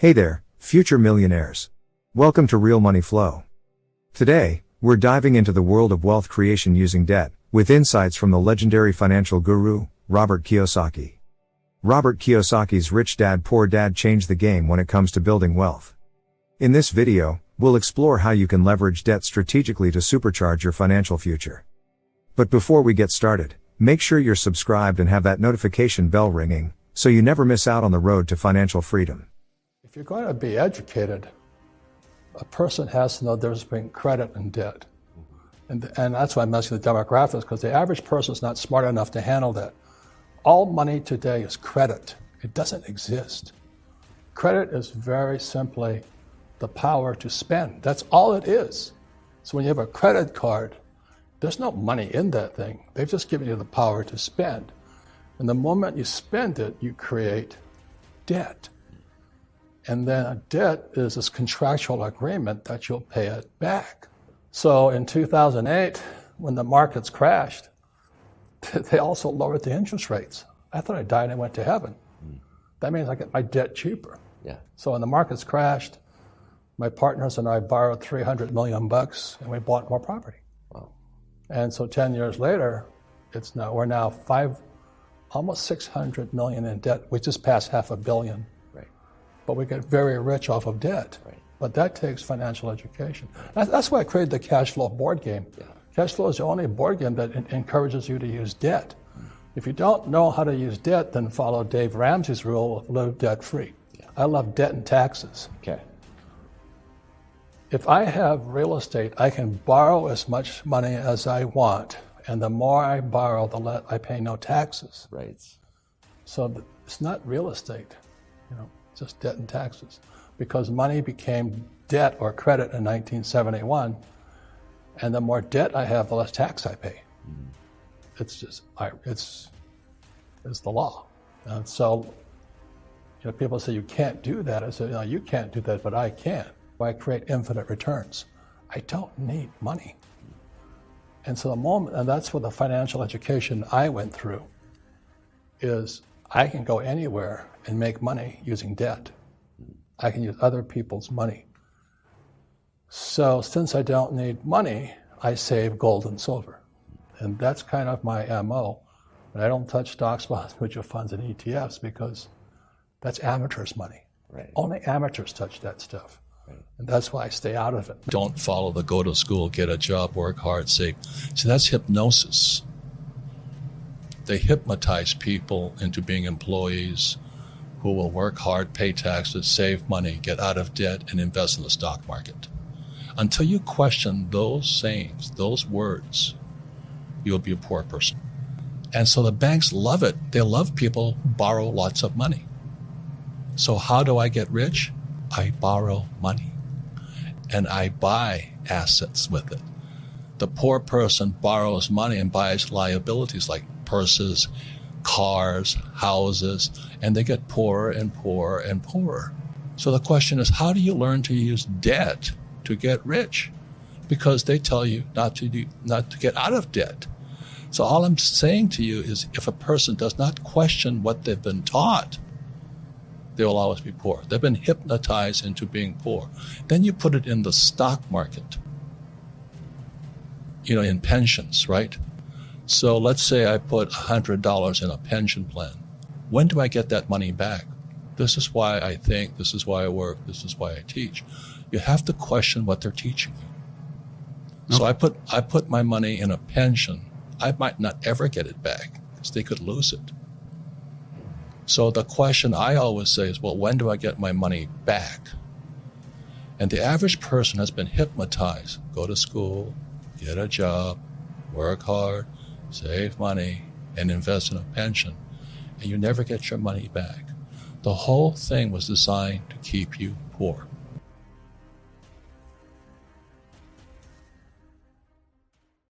Hey there, future millionaires. Welcome to Real Money Flow. Today, we're diving into the world of wealth creation using debt, with insights from the legendary financial guru, Robert Kiyosaki. Robert Kiyosaki's Rich Dad Poor Dad changed the game when it comes to building wealth. In this video, we'll explore how you can leverage debt strategically to supercharge your financial future. But before we get started, make sure you're subscribed and have that notification bell ringing, so you never miss out on the road to financial freedom. If you're going to be educated, a person has to know the difference between credit and debt. And that's why I'm mentioning the demographics, because the average person is not smart enough to handle that. All money today is credit. It doesn't exist. Credit is very simply the power to spend. That's all it is. So when you have a credit card, there's no money in that thing. They've just given you the power to spend. And the moment you spend it, you create debt. And then a debt is this contractual agreement that you'll pay it back. So in 2008, when the markets crashed, they also lowered the interest rates. I thought I died and went to heaven. That means I get my debt cheaper. Yeah. So when the markets crashed, my partners and I borrowed $300 million and we bought more property. Wow. And so 10 years later, we're now almost 600 million in debt. We just passed $500 million. But we get very rich off of debt. Right. But that takes financial education. That's why I created the cash flow board game. Yeah. Cash flow is the only board game that encourages you to use debt. If you don't know how to use debt, then follow Dave Ramsey's rule of live debt free. Yeah. I love debt and taxes. Okay. If I have real estate, I can borrow as much money as I want. And the more I borrow, the less I pay no taxes. Right. So it's not real estate, just debt and taxes. Because money became debt or credit in 1971, and the more debt I have, the less tax I pay. It's the law. And so, people say you can't do that. I say, no, you can't do that, but I can. I create infinite returns. I don't need money. And so and that's what the financial education I went through is I can go anywhere and make money using debt. I can use other people's money. So since I don't need money, I save gold and silver. And that's kind of my MO. And I don't touch stocks, bonds, mutual funds, and ETFs because that's amateurs' money. Right. Only amateurs touch that stuff. Right. And that's why I stay out of it. Don't follow the go to school, get a job, work hard, save. See, that's hypnosis. They hypnotize people into being employees who will work hard, pay taxes, save money, get out of debt, and invest in the stock market. Until you question those sayings, those words, you'll be a poor person. And so the banks love it. They love people who borrow lots of money. So how do I get rich? I borrow money. And I buy assets with it. The poor person borrows money and buys liabilities like purses, cars, houses, and they get poorer and poorer and poorer. So the question is, how do you learn to use debt to get rich? Because they tell you not to get out of debt. So all I'm saying to you is, if a person does not question what they've been taught, they will always be poor. They've been hypnotized into being poor. Then you put it in the stock market, in pensions, right? So let's say I put $100 in a pension plan. When do I get that money back? This is why I think, this is why I work, this is why I teach. You have to question what they're teaching you. So I put my money in a pension. I might not ever get it back because they could lose it. So the question I always say is, well, when do I get my money back? And the average person has been hypnotized. Go to school, get a job, work hard, save money, and invest in a pension, and you never get your money back. The whole thing was designed to keep you poor.